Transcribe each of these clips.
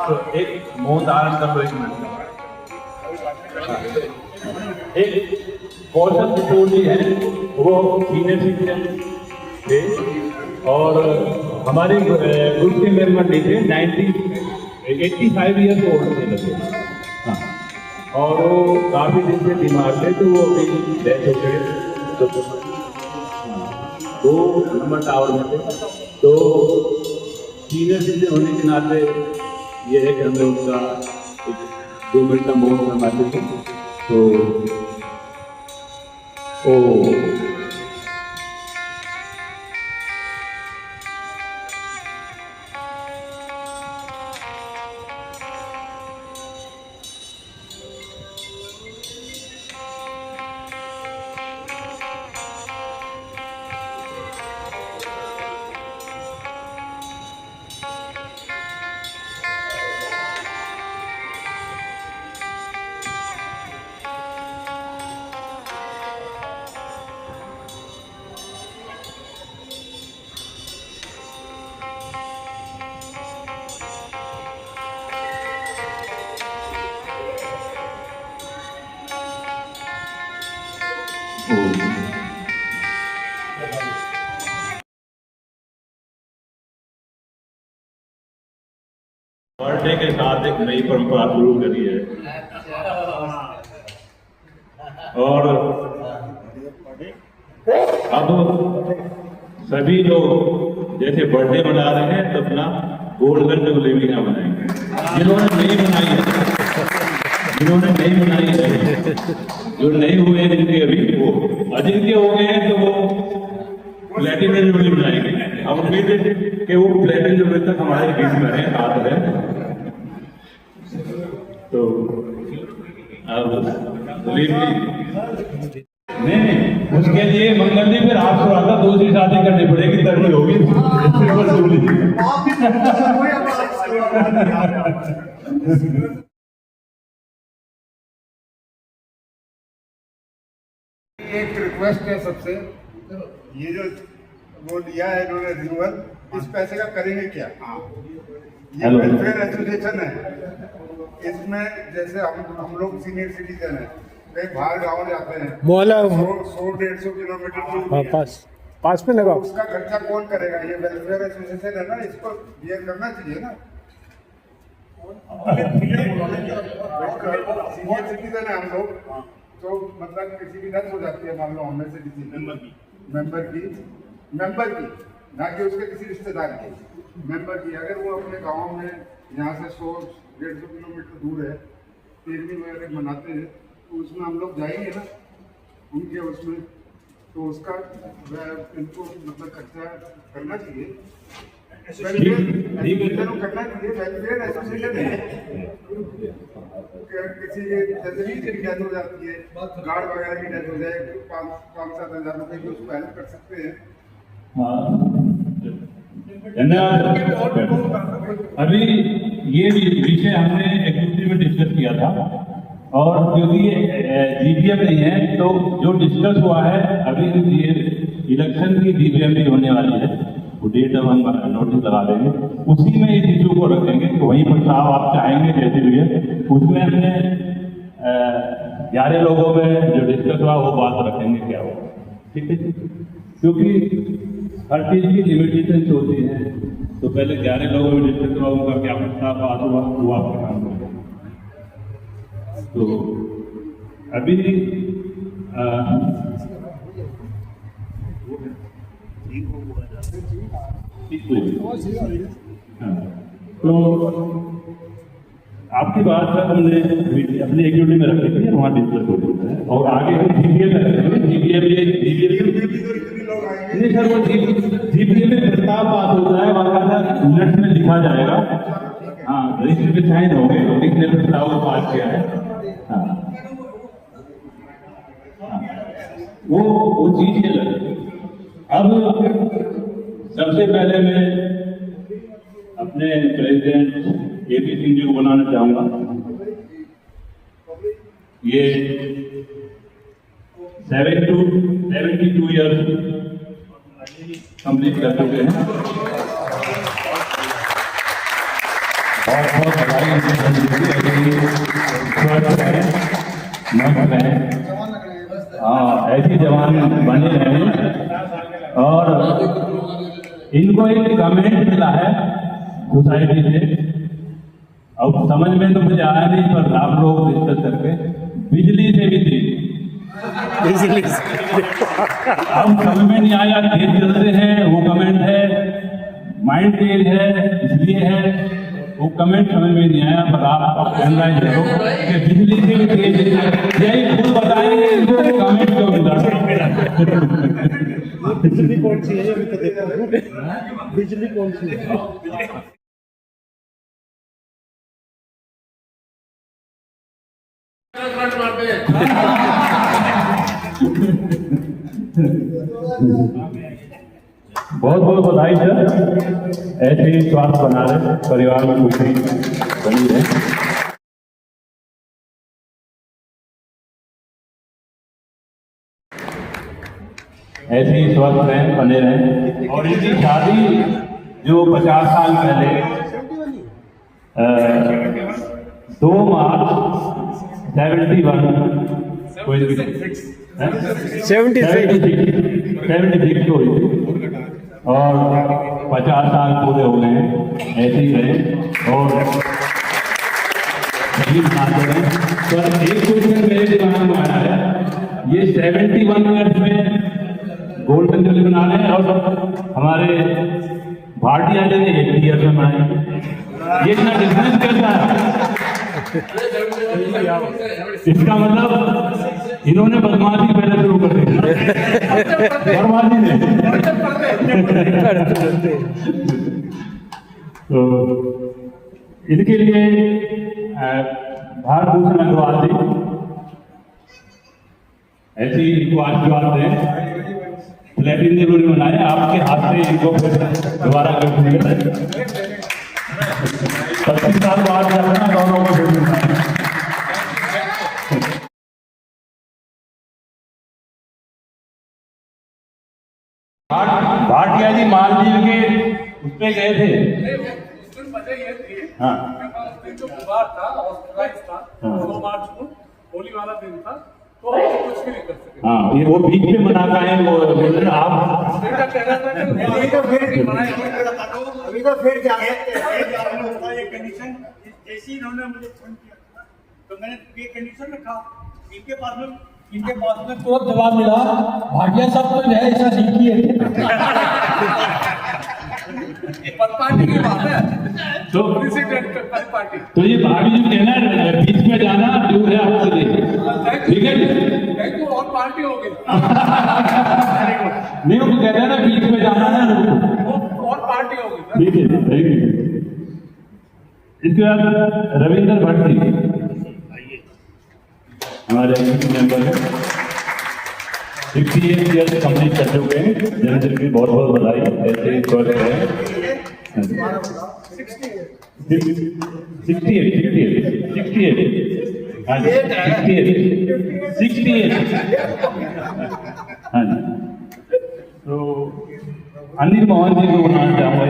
तो एक मौन धारण कर लो 1 मिनट का। एक कौशल किशोर जी हैं, वो सीनियर सिटीजन थे और हमारे ग्रुप के मेंबर थे, 85 ईयर्स ओल्ड थे लगभग। हाँ, और वो काफ़ी दिन से बीमार थे, तो वो अभी डेथ हो गए। 2 नंबर टावर में थे, तो सीनियर सिटीजन होने के नाते ये है कि हमने उनका 2 मिनट का मौन करवाते थे। तो बर्थडे के साथ एक नई परंपरा शुरू करी है और अब सभी लोग जैसे बर्थडे मना रहे हैं तो अपना गोल्डन जुबली ना मनाएंगे। जिन्होंने नहीं मनाई है, जो नहीं हुए हैं जिनके अभी, वो जिनके हो गए हैं तो वो प्लेटिनम जुबली मनाएंगे। हम उम्मीद है कि वो प्लेटिनम जुबली तक हमारे बीच में रहे, साथ रहे। तो अब नहीं, उसके लिए मंगल जी फिर आप थोड़ा दूसरी शादी करनी पड़ेगी, तभी होगी। एक रिक्वेस्ट है सबसे, ये जो वो लिया है इन्होंने रिन्यूअल, इस पैसे का करेंगे क्या? ये वेलफेयर एसोसिएशन है, इसमें जैसे हम लोग सीनियर सिटीजन है, कहीं बाहर गाँव जाते हैं, 100-150 किलोमीटर दूर पास में लगा, उसका खर्चा कौन करेगा? ये वेलफेयर एसोसिएशन है ना, इसको ये करना चाहिए ना। सीनियर सिटीजन है हम लोग, तो मतलब किसी की डेथ हो जाती है, मान लो हमें से किसी मेंबर की, ना कि उसके किसी रिश्तेदार की, मेंबर की, अगर वो अपने गाँव में यहाँ से 100-150 किलोमीटर दूर है, तेरहवीं वगैरह मनाते हैं, तो उसमें हम लोग जाएंगे ना उनके उसमें, तो उसका इनको मतलब खर्चा करना चाहिए, करना चाहिए। वेलफेयर एसोसिएशन है, किसी की डेथ हो जाती है, गार्ड वगैरह की डेथ हो जाए, 5-7 हज़ार रुपये की उसको हेल्प कर सकते हैं। अभी ये विषय हमने एग्जीक्यूटिव में डिस्कस किया था, और क्योंकि जीपीएम नहीं है तो जो डिस्कस हुआ है अभी इलेक्शन की जीपीएम भी होने वाली है, वो डेट हम नोटिस लगा देंगे, उसी में इस इशू को रखेंगे। तो वहीं पर साहब आप चाहेंगे जैसे भी है, उसमें हमने 11 लोगों में जो डिस्कस हुआ वो बात रखेंगे क्या हो, ठीक है? क्योंकि हर चीज़ की लिमिटेशन होती है, तो पहले 11 लोगों में डिस्कस हुआ, उनका क्या प्रस्ताव पास हुआ वो आपके काम होगा। तो अभी तो आपकी बात सर हमने अपनी एक्टिविटी में रखी थी, वहाँ डिस्कस हो रही है, और आगे हम जीपीएम में रखेंगे। नहीं सर, वो जीपीएम में प्रस्ताव पास होता है, वहाँ मिनट्स में लिखा जाएगा। हाँ, रजिस्टर पे साइन हो गए, किसने प्रस्ताव पास किया है। हाँ, वो चीज ये लगे। अब सबसे पहले मैं अपने प्रेसिडेंट एपी सिंह जी को बनाना चाहूंगा। ये 72 ईयर्स कंप्लीट कर चुके हैं। बहुत बहुत बधाई इनकी जिंदगी ऐसी स्वस्थ रहें, मस्त रहें, हाँ ऐसी जवान बने रहें। और इनको एक कमेंट मिला है सोसाइटी से, अब समझ में तो मुझे आया नहीं, पर आप लोग डिस्कस करके बिजली से भी तेज, अब समझ में नहीं आया, तेज चलते हैं वो कमेंट है, माइंड तेज है इसलिए है, वो कमेंट समझ में नहीं आया, पर आप एनालाइज करो कि बिजली से भी तेज है, यही खुद बताएंगे इनको कमेंट क्यों मिला। बिजली कौन सी है अभी तो देखो, बिजली कौन सी है। बहुत बहुत बधाई सर, ऐसे ही स्वास्थ्य बना रहे, परिवार में खुशी बनी रहे। ऐसे ही स्वस्थ रहें, बने रहें। और इनकी शादी जो 50 साल पहले 2 मार्च 71 76 को हुई थी, और 50 साल पूरे हो गए हैं, ऐसे ही रहे और सभी मनाते रहें। तो एक क्वेश्चन मेरे दिमाग में आया है, ये 71 ईयर्स में गोल्डन जुबली मना रहे हैं और हमारे भाटिया जी ने 80 ईयर्स में मनाए, ये इतना डिफरेंस कैसा है? इसका मतलब इन्होंने बदमाशी पहले शुरू कर दी, बदमाशी ने। तो इनके लिए भारत भूषण अग्रवाल जी ऐसी इनको आशीर्वाद दें, प्लेटिन जरूर बनाए, आपके हाथ से इनको फिर दोबारा गिफ्ट मिले। 25 साल बाद जाना दोनों को गिफ्ट मिलना। भाटिया जी मालदीव के उस पे गए थे, हाँ जो बुखार था, हॉस्पिटलाइज था, 2 मार्च को होली वाला दिन था, तो कुछ भी नहीं कर सके। हाँ, ये वो बीच में मना का है, वो आप बेटा कह रहा था कि होली तो फिर नहीं मनाए, अभी तो फिर जा सकते हैं। ये कंडीशन जैसे ही इन्होंने मुझे फोन किया था, तो मैंने ये कंडीशन रखा। इनके पास में तुरंत जवाब मिला, भाटिया साहब तो जो है ऐसा नहीं किए। पार्टी की बात है, तो प्रेसिडेंट पार्टी। तो ये भाभी जी कहना बीच में जाना दूर है आपसे, ठीक है जी, थैंक यू, और पार्टी हो गई, नहीं वो कहते हैं ना बीच में जाना है, और पार्टी हो गई। ठीक है, थैंक यू। इसके बाद रविंद्र भट्ट जी हमारे मेंबर हैं, 68 ईयर्स कंप्लीट कर चुके हैं, जन्मदिन की बहुत बहुत बधाई, ऐसे ही स्वस्थ रहे। 68 हाँ जी। तो अनिल मोहन जी को बुलाना चाहूँगा।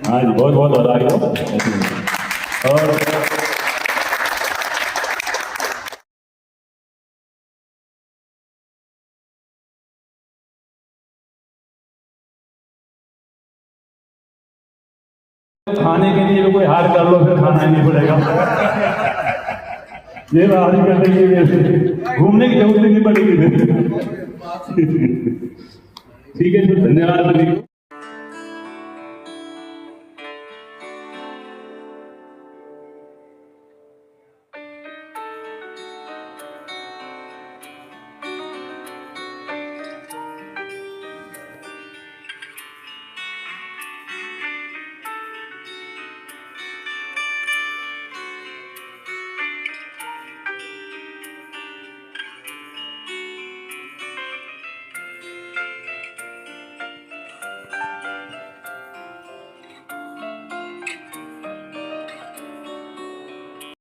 हाँ जी, बहुत बहुत बधाई हो। और खाने के लिए कोई हार कर लो, फिर खाना ही नहीं पड़ेगा। ये हार करने के लिए घूमने की जरूरत नहीं पड़ेगी। ठीक है, धन्यवाद।